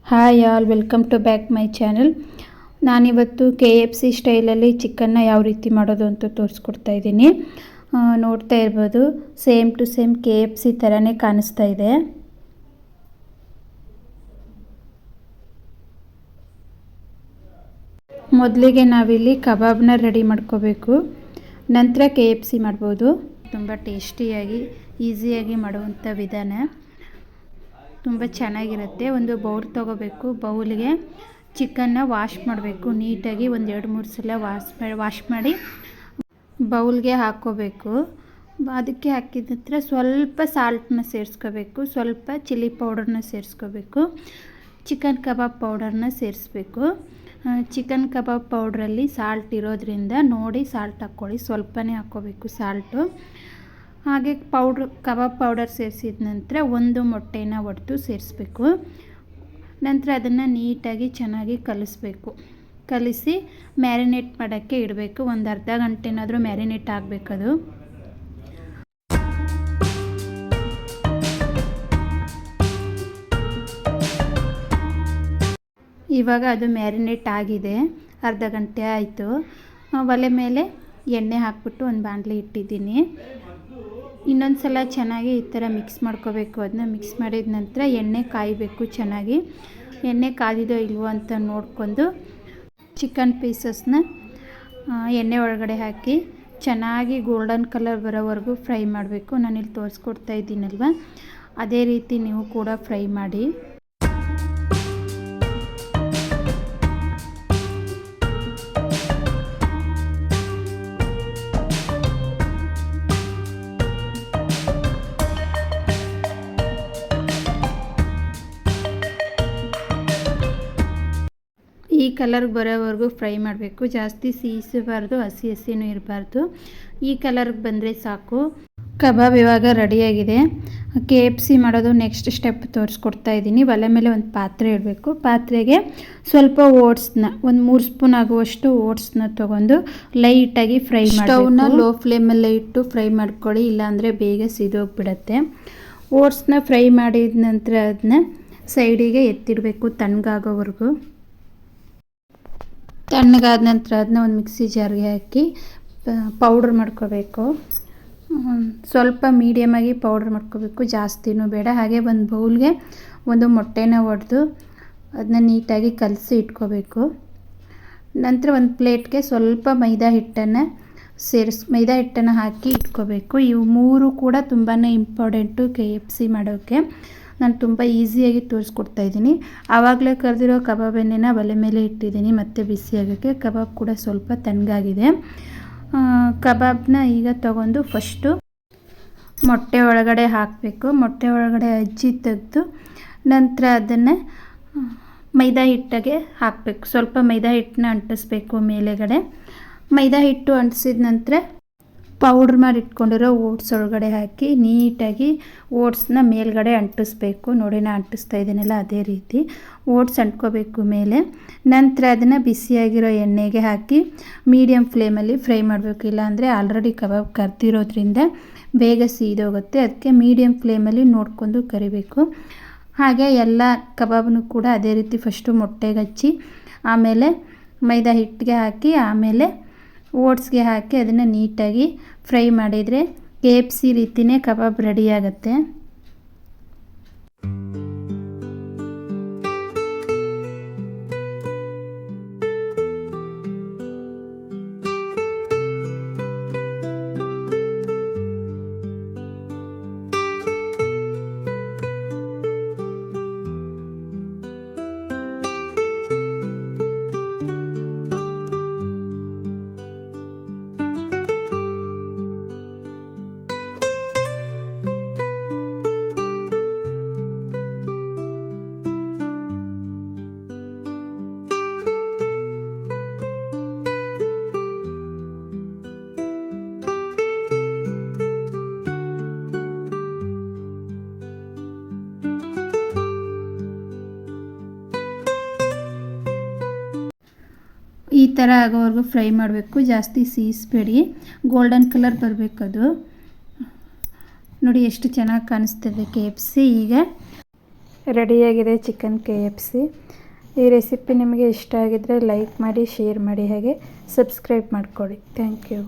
Hi all, welcome to back my channel. ನಾನಿವತ್ತು KFC ಸ್ಟೈಲಲ್ಲಿ ಚಿಕನ್ನ ಯಾವ ರೀತಿ ಮಾಡೋದು ಅಂತ ತೋರಿಸ್ಕೊಡ್ತಾ ಇದ್ದೀನಿ. ನೋಡ್ತಾ ಇರ್ಬೋದು, ಸೇಮ್ ಟು ಸೇಮ್ KFC ಥರನೇ ಕಾಣಿಸ್ತಾ ಇದೆ. ಮೊದಲಿಗೆ ನಾವಿಲ್ಲಿ ಕಬಾಬ್ನ ರೆಡಿ ಮಾಡ್ಕೋಬೇಕು, ನಂತರ KFC ಮಾಡ್ಬೋದು. ತುಂಬ ಟೇಸ್ಟಿಯಾಗಿ ಈಸಿಯಾಗಿ ಮಾಡುವಂಥ ವಿಧಾನ, ತುಂಬ ಚೆನ್ನಾಗಿರುತ್ತೆ. ಒಂದು ಬೌಲ್ ತೊಗೋಬೇಕು. ಬೌಲ್ಗೆ ಚಿಕನ್ನ ವಾಶ್ ಮಾಡಬೇಕು ನೀಟಾಗಿ. ಒಂದು 2-3 ಸಲ ವಾಶ್ ಮಾಡಿ ಬೌಲ್ಗೆ ಹಾಕ್ಕೋಬೇಕು. ಅದಕ್ಕೆ ಹಾಕಿದ ನಂತರ ಸ್ವಲ್ಪ ಸಾಲ್ಟನ್ನ ಸೇರಿಸ್ಕೋಬೇಕು, ಸ್ವಲ್ಪ ಚಿಲ್ಲಿ ಪೌಡರ್ನ ಸೇರಿಸ್ಕೋಬೇಕು, ಚಿಕನ್ ಕಬಾಬ್ ಪೌಡರ್ನ ಸೇರಿಸ್ಬೇಕು. ಚಿಕನ್ ಕಬಾಬ್ ಪೌಡ್ರಲ್ಲಿ ಸಾಲ್ಟ್ ಇರೋದ್ರಿಂದ ನೋಡಿ ಸಾಲ್ಟ್ ಹಾಕ್ಕೊಳ್ಳಿ, ಸ್ವಲ್ಪನೇ ಹಾಕ್ಕೋಬೇಕು ಸಾಲ್ಟು. ಹಾಗೆ ಕಬಾಬ್ ಪೌಡರ್ ಸೇರಿಸಿದ ನಂತರ ಒಂದು ಮೊಟ್ಟೆನ ಒಡೆದು ಸೇರಿಸ್ಬೇಕು. ನಂತರ ಅದನ್ನು ನೀಟಾಗಿ ಚೆನ್ನಾಗಿ ಕಲಿಸಿ ಮ್ಯಾರಿನೇಟ್ ಮಾಡೋಕ್ಕೆ ಇಡಬೇಕು. ಒಂದು ಅರ್ಧ ಗಂಟೆನಾದರೂ ಮ್ಯಾರಿನೇಟ್ ಆಗಬೇಕದು. ಇವಾಗ ಅದು ಮ್ಯಾರಿನೇಟ್ ಆಗಿದೆ, ಅರ್ಧ ಗಂಟೆ ಆಯಿತು. ಒಲೆ ಮೇಲೆ ಎಣ್ಣೆ ಹಾಕ್ಬಿಟ್ಟು ಒಂದು ಬಾಣಲಿ ಇಟ್ಟಿದ್ದೀನಿ. ಇನ್ನೊಂದು ಸಲ ಚೆನ್ನಾಗಿ ಈ ಥರ ಮಿಕ್ಸ್ ಮಾಡ್ಕೋಬೇಕು. ಅದನ್ನ ಮಿಕ್ಸ್ ಮಾಡಿದ ನಂತರ ಎಣ್ಣೆ ಕಾಯಬೇಕು. ಚೆನ್ನಾಗಿ ಎಣ್ಣೆ ಕಾದಿದೋ ಇಲ್ವೋ ಅಂತ ನೋಡ್ಕೊಂಡು ಚಿಕನ್ ಪೀಸಸ್ನ ಎಣ್ಣೆ ಒಳಗಡೆ ಹಾಕಿ ಚೆನ್ನಾಗಿ ಗೋಲ್ಡನ್ ಕಲರ್ ಬರೋವರೆಗೂ ಫ್ರೈ ಮಾಡಬೇಕು. ನಾನಿಲ್ಲಿ ತೋರಿಸ್ಕೊಡ್ತಾ ಇದ್ದೀನಲ್ವ, ಅದೇ ರೀತಿ ನೀವು ಕೂಡ ಫ್ರೈ ಮಾಡಿ. ಈ ಕಲರ್ಗೆ ಬರೋವರೆಗೂ ಫ್ರೈ ಮಾಡಬೇಕು. ಜಾಸ್ತಿ ಸಿಹಿಸಬಾರ್ದು, ಹಸಿನೂ ಇರಬಾರ್ದು. ಈ ಕಲರ್ಗೆ ಬಂದರೆ ಸಾಕು. ಕಬಾಬ್ ಇವಾಗ ರೆಡಿಯಾಗಿದೆ. KFC ಮಾಡೋದು ನೆಕ್ಸ್ಟ್ ಸ್ಟೆಪ್ ತೋರಿಸ್ಕೊಡ್ತಾ ಇದ್ದೀನಿ. ಒಲೆ ಮೇಲೆ ಒಂದು ಪಾತ್ರೆ ಇಡಬೇಕು. ಪಾತ್ರೆಗೆ ಸ್ವಲ್ಪ ಓಟ್ಸ್ನ, ಒಂದು 3 ಸ್ಪೂನ್ ಆಗುವಷ್ಟು ಓಟ್ಸ್ನ ತೊಗೊಂಡು ಲೈಟಾಗಿ ಫ್ರೈ ಮಾಡಿ. ಸ್ಟವ್ನ ಲೋ ಫ್ಲೇಮಲ್ಲೇ ಇಟ್ಟು ಫ್ರೈ ಮಾಡ್ಕೊಳ್ಳಿ, ಇಲ್ಲಾಂದರೆ ಬೇಗ ಸಿದೋಗ್ಬಿಡತ್ತೆ. ಓಟ್ಸ್ನ ಫ್ರೈ ಮಾಡಿದ ನಂತರ ಅದನ್ನ ಸೈಡಿಗೆ ಎತ್ತಿಡಬೇಕು ತಣ್ಣಗಾಗೋವರೆಗೂ. ತಣ್ಣಗಾದ ನಂತರ ಅದನ್ನ ಒಂದು ಮಿಕ್ಸಿ ಜಾರ್ಗೆ ಹಾಕಿ ಪೌಡ್ರ್ ಮಾಡ್ಕೋಬೇಕು. ಸ್ವಲ್ಪ ಮೀಡಿಯಮಾಗಿ ಪೌಡ್ರ್ ಮಾಡ್ಕೋಬೇಕು, ಜಾಸ್ತಿನೂ ಬೇಡ. ಹಾಗೆ ಒಂದು ಬೌಲ್ಗೆ ಒಂದು ಮೊಟ್ಟೆನ ಒಡೆದು ಅದನ್ನ ನೀಟಾಗಿ ಕಲಸಿ ಇಟ್ಕೋಬೇಕು. ನಂತರ ಒಂದು ಪ್ಲೇಟ್ಗೆ ಸ್ವಲ್ಪ ಮೈದಾ ಹಿಟ್ಟನ್ನು ಹಾಕಿ ಇಟ್ಕೋಬೇಕು. ಇವು 3 ಕೂಡ ತುಂಬಾ ಇಂಪಾರ್ಟೆಂಟು KFC ಮಾಡೋಕ್ಕೆ. ನಾನು ತುಂಬ ಈಸಿಯಾಗಿ ತೋರಿಸ್ಕೊಡ್ತಾ ಇದ್ದೀನಿ. ಆವಾಗಲೇ ಕರೆದಿರೋ ಕಬಾಬ್ ಎಣ್ಣೆನ ಒಲೆ ಮೇಲೆ ಇಟ್ಟಿದ್ದೀನಿ ಮತ್ತೆ ಬಿಸಿ ಆಗೋಕ್ಕೆ. ಕಬಾಬ್ ಕೂಡ ಸ್ವಲ್ಪ ತಣ್ಣಗಾಗಿದೆ. ಕಬಾಬ್ನ ಈಗ ತಗೊಂಡು ಫಸ್ಟು ಮೊಟ್ಟೆ ಒಳಗಡೆ ಹಾಕಬೇಕು. ಮೊಟ್ಟೆ ಒಳಗಡೆ ಹಜ್ಜಿ ತೆಗೆದು ನಂತರ ಅದನ್ನು ಮೈದಾ ಹಿಟ್ಟಿಗೆ ಹಾಕಬೇಕು. ಸ್ವಲ್ಪ ಮೈದಾ ಹಿಟ್ಟನ್ನ ಅಂಟಿಸ್ಬೇಕು ಮೇಲೆಗಡೆ. ಮೈದಾ ಹಿಟ್ಟು ಅಂಟಿಸಿದ ನಂತರ ಪೌಡ್ರ್ ಮಾಡಿ ಇಟ್ಕೊಂಡಿರೋ ಓಟ್ಸ್ ಒಳಗಡೆ ಹಾಕಿ ನೀಟಾಗಿ ಓಟ್ಸ್ನ ಮೇಲ್ಗಡೆ ಅಂಟಿಸ್ಬೇಕು. ನೋಡಿ, ನಾನು ಅಂಟಿಸ್ತಾ ಇದ್ದೀನಲ್ಲ ಅದೇ ರೀತಿ ಓಟ್ಸ್ ಅಂಟ್ಕೋಬೇಕು ಮೇಲೆ. ನಂತರ ಅದನ್ನು ಬಿಸಿಯಾಗಿರೋ ಎಣ್ಣೆಗೆ ಹಾಕಿ ಮೀಡಿಯಮ್ ಫ್ಲೇಮಲ್ಲಿ ಫ್ರೈ ಮಾಡಬೇಕು. ಇಲ್ಲಾಂದರೆ ಆಲ್ರೆಡಿ ಕಬಾಬ್ ಕರ್ದಿರೋದ್ರಿಂದ ಬೇಗ ಸೀದೋಗುತ್ತೆ. ಅದಕ್ಕೆ ಮೀಡಿಯಮ್ ಫ್ಲೇಮಲ್ಲಿ ನೋಡ್ಕೊಂಡು ಕರಿಬೇಕು. ಹಾಗೆ ಎಲ್ಲ ಕಬಾಬ್ನು ಕೂಡ ಅದೇ ರೀತಿ ಫಸ್ಟು ಮೊಟ್ಟೆಗೆ ಹಚ್ಚಿ, ಆಮೇಲೆ ಮೈದಾ ಹಿಟ್ಟಿಗೆ ಹಾಕಿ, ಆಮೇಲೆ ಓಟ್ಸ್ಗೆ ಹಾಕಿ ಅದನ್ನು ನೀಟಾಗಿ ಫ್ರೈ ಮಾಡಿದರೆ KFC ರೀತಿಯೇ ಕಬಾಬ್ ರೆಡಿಯಾಗುತ್ತೆ. ಈ ಥರ ಆಗೋವರೆಗೂ ಫ್ರೈ ಮಾಡಬೇಕು. ಜಾಸ್ತಿ ಸೀಸ್ಬೇಡಿ, ಗೋಲ್ಡನ್ ಕಲರ್ ಬರಬೇಕದು. ನೋಡಿ ಎಷ್ಟು ಚೆನ್ನಾಗಿ ಕಾಣಿಸ್ತಿದೆ KFC. ಈಗ ರೆಡಿಯಾಗಿದೆ ಚಿಕನ್ KFC. ಈ ರೆಸಿಪಿ ನಿಮಗೆ ಇಷ್ಟ ಆಗಿದ್ದರೆ ಲೈಕ್ ಮಾಡಿ, ಶೇರ್ ಮಾಡಿ, ಹಾಗೆ ಸಬ್ಸ್ಕ್ರೈಬ್ ಮಾಡ್ಕೊಳ್ಳಿ. Thank you.